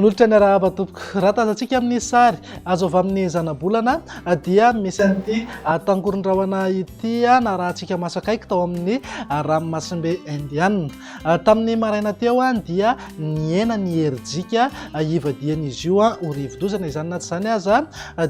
Manolotra ny arahaba tompoko. Raha tazantsika amin'ny sary azo avy amin'ny zana-bolana dia misy an'ity tangoron-drahona ity na raha antsika masakaiky tao amin'ny ranomasimbe indiana. Tamin'ny maraina teo dia niena ny herijika ivadian'izy io ho rivodozana, izany na tsy izany aza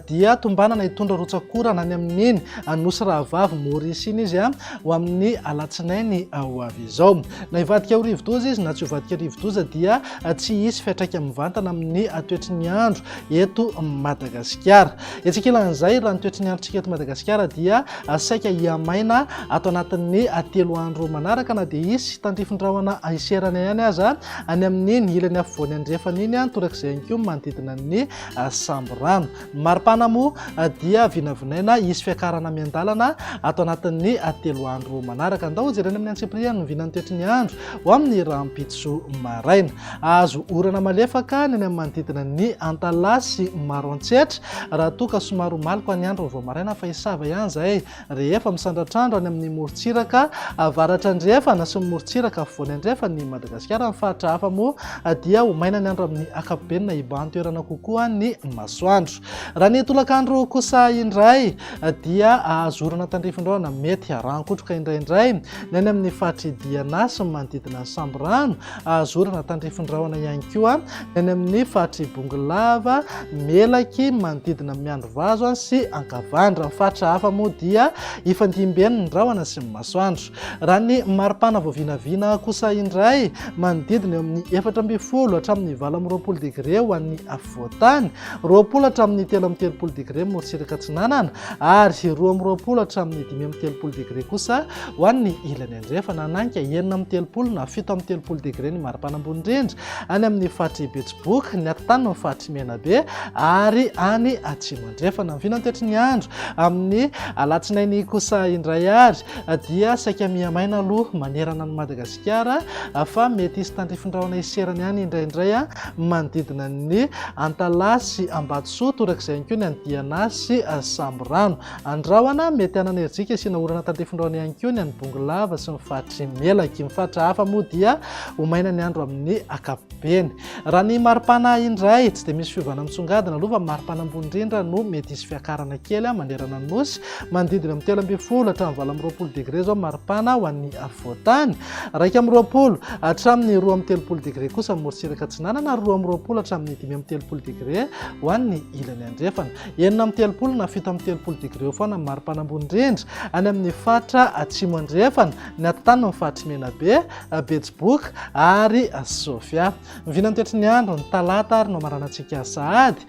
dia tombanana hitondra rotsakorana any amin'iny nosy rahavavy Maurice iny izy ho amin'ny alatsinainy ho avy izao. Na hivadika ho rivodoza izy na tsy hivadika rivodoza dia tsy hisy fiantraika mivantana amin'ny toetry ny andro eto Madagasikara. Etsika ilan'izay raha ny toetry ny androntsika eto Madagasikara dia saika hiamaina ato anatin'ny 3 andro manaraka, na dia hisy tandrifin-drahona iserana ihany aza any amin'iny ilany afovoany andrefana iny torak'izay ihany koa manodidina ny sambo rano. Maripana moa dia vinavinaina hisy fiakarana miandalana ato anatin'ny 3 andro manaraka. Andao jerena amin'ny antsipriana ny vinan'ny toetry ny andro ho amin'ny rahampitso maraina. Azo orana malefaka ny amin'ny manodidina ny Antalasy Maroantsetra raha toa ka somary malika ny andro vao maraina, fa hisava ihany izay rehefa misandratrandro any amin'ny morontsiraka avaratra andrefana sy morontsiraka afovoany andrefana ny Madagasikara. Ny faritra hafa moa dia ho maina ny andro amin'ny akapobeany na hibahan-toerana kokoa ny masoandro. Raha ny tolakandro kosa indray dia azo orana tandrifin-drahona mety harankotroka indraindray ny any amin'ny faritra Diana sy manodidina ny samborano. Azo orana tandrifin-drahona ihany koa ny any amin'ny faritra Bongolava, Melaky manodidina Miandrovazo sy Ankavandra. Ny faritra hafa moa dia ifandimben'ny rahona sy masoandro. Raha ny maripana vao vinavina kosa indray manodidina eo amin'ny 4.20 hatramin'ny 20 degré ho an'ny afovoantany, 20 hatramin'ny 3.30 degré morontsiraka atsinanana, ary 12 hatramin'ny 5.30 degré kosa ho an'ny ilany andrefana. Nanka 9.30 na 7.30 degré ny maripana ambony indrindra any amin'ny faritra Betsiboka, ny atitany ny faritra Menabe ary any atsimo andrefana. Ny vinan'ny toetry ny andro amin'ny alatsinainy kosa indray ary dia saika miamaina aloha manerana ny Madagasikara, fa mety hisy tandrifin-drahona iserana ihany indraindray manodidina ny Antalasy Ambatsoa, torak'izay ihany koa ny Diana sy Samborano. Andrahona mety hanana herijika sy orana tandrifin-drahona ihany koa ny any Bongolava sy ny faritra Melaky. Ny faritra hafa moa dia ho maina ny andro amin'ny akapobeny. Raha ny maripana indray tsy dia misy fiovana mitsongadina aloha, fa maripana ambony indrindra no mety hisy fiakarana kely manerana ny nosy manodidina amin'ny 3.20 hatramin'ny 20 degré zao maripana ho an'ny afovoantany, 2.20 hatramin'ny 2.30 degré kosa morontsiraka atsinanana, 2.20 hatramin'ny 5.30 degré ho an'ny ilany andrefana, 9.30 na 7.30 degré eo foana maripana ambony indrindra any amin'ny faritra atsimo andrefana, ny atitany ny faritra Menabe, Betsiboka ary Sofia. Vinan'ny toetry ny andro ny talata ary no maranantsika sahady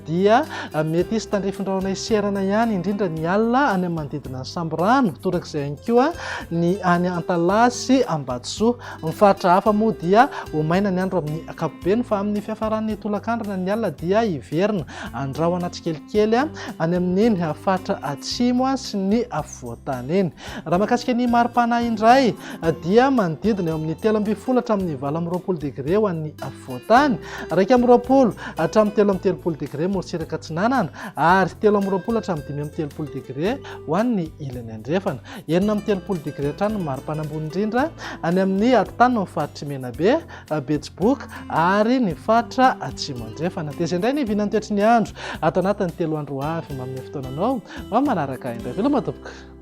dia mety hisy tandrifin-drahona iserana ihany indrindra ny alina any amin'ny manodidina ny samborano, torak'izay ihany koa ny any Antalasy Ambatsoa. Ny faritra hafa moa dia ho maina ny andro amin'ny akapobeny, fa amin'ny fiafaran'ny tolakandro ny alina dia hiverina andrahona tsikelikely any amin'iny faritra atsimo sy ny afovoantany iny. Raha mahakasika ny maripana indray dia manodidina eo amin'ny 3.20 hatramin'ny 20 degré ho an'ny afovoantany, 2.20 hatramin'ny 3.30 degré morontsiraka atsinanana, ary 3.20 hatramin'ny 5.30 degré ho an'ny ilany andrefana, 9.30 degré hatrany ny maripana ambony indrindra any amin'ny atitany ny faritra Menabe, Betsiboka ary ny faritra atsimo andrefana. Dia izay indray ny vinan'ny toetry ny andro ato anatin'ny 3 andro avy manome fotoananao manaraka indray. Veloma tompoko.